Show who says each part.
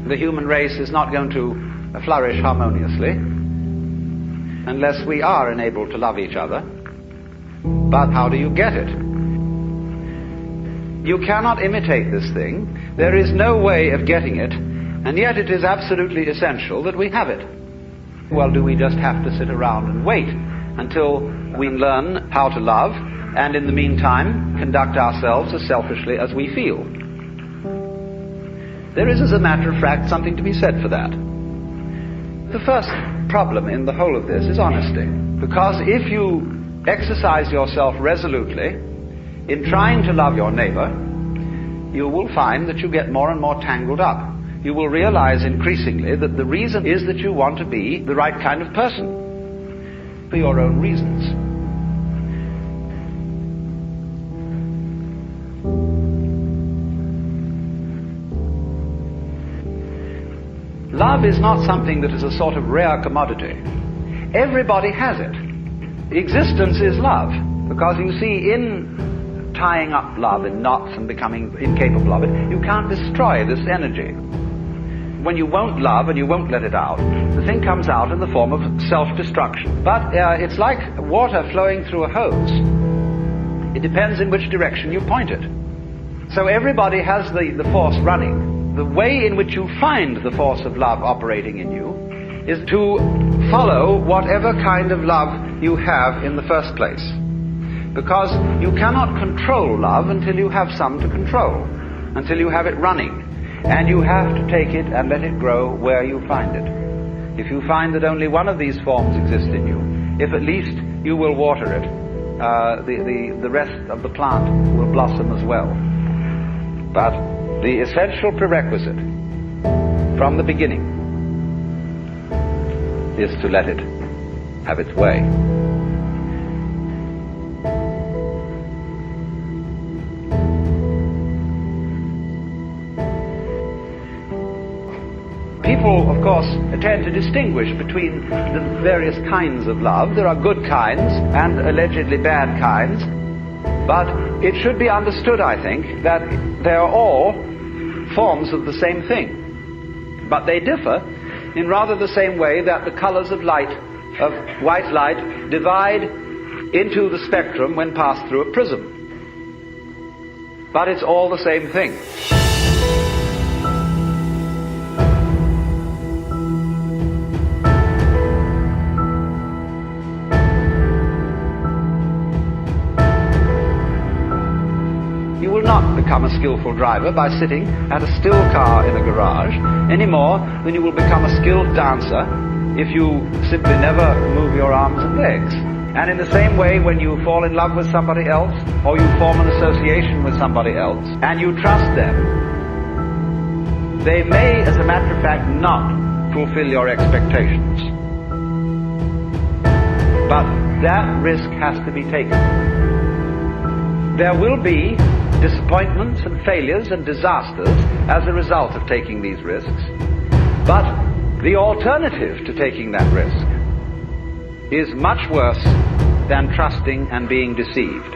Speaker 1: the human race is not going to flourish harmoniously unless we are enabled to love each other. But how do you get it? You cannot imitate this thing. There is no way of getting it, and yet it is absolutely essential that we have it. Well, do we just have to sit around and wait until we learn how to love, and in the meantime conduct ourselves as selfishly as we feel? There is, as a matter of fact, something to be said for that. The first problem in the whole of this is honesty. Because if you exercise yourself resolutely in trying to love your neighbor, you will find that you get more and more tangled up. You will realize increasingly that the reason is that you want to be the right kind of person for your own reasons. Love is not something that is a sort of rare commodity. Everybody has it. Existence is love, because you see, in tying up love in knots and becoming incapable of it, you can't destroy this energy. When you won't love and you won't let it out, the thing comes out in the form of self-destruction. But it's like water flowing through a hose. It depends in which direction you point it. So everybody has the force running. The way in which you find the force of love operating in you is to follow whatever kind of love you have in the first place. Because you cannot control love until you have some to control, until you have it running. And you have to take it and let it grow where you find it. If you find that only one of these forms exists in you, if at least you will water it, the rest of the plant will blossom as well. But the essential prerequisite from the beginning is to let it have its way. People, of course, tend to distinguish between the various kinds of love. There are good kinds and allegedly bad kinds. But it should be understood, I think, that they are all forms of the same thing. But they differ in rather the same way that the colors of light, of white light, divide into the spectrum when passed through a prism. But it's all the same thing. You will not become a skillful driver by sitting at a still car in a garage any more than you will become a skilled dancer if you simply never move your arms and legs. And in the same way, when you fall in love with somebody else, or you form an association with somebody else, and you trust them, they may, as a matter of fact, not fulfill your expectations. But that risk has to be taken. There will be disappointments and failures and disasters as a result of taking these risks. But the alternative to taking that risk is much worse than trusting and being deceived.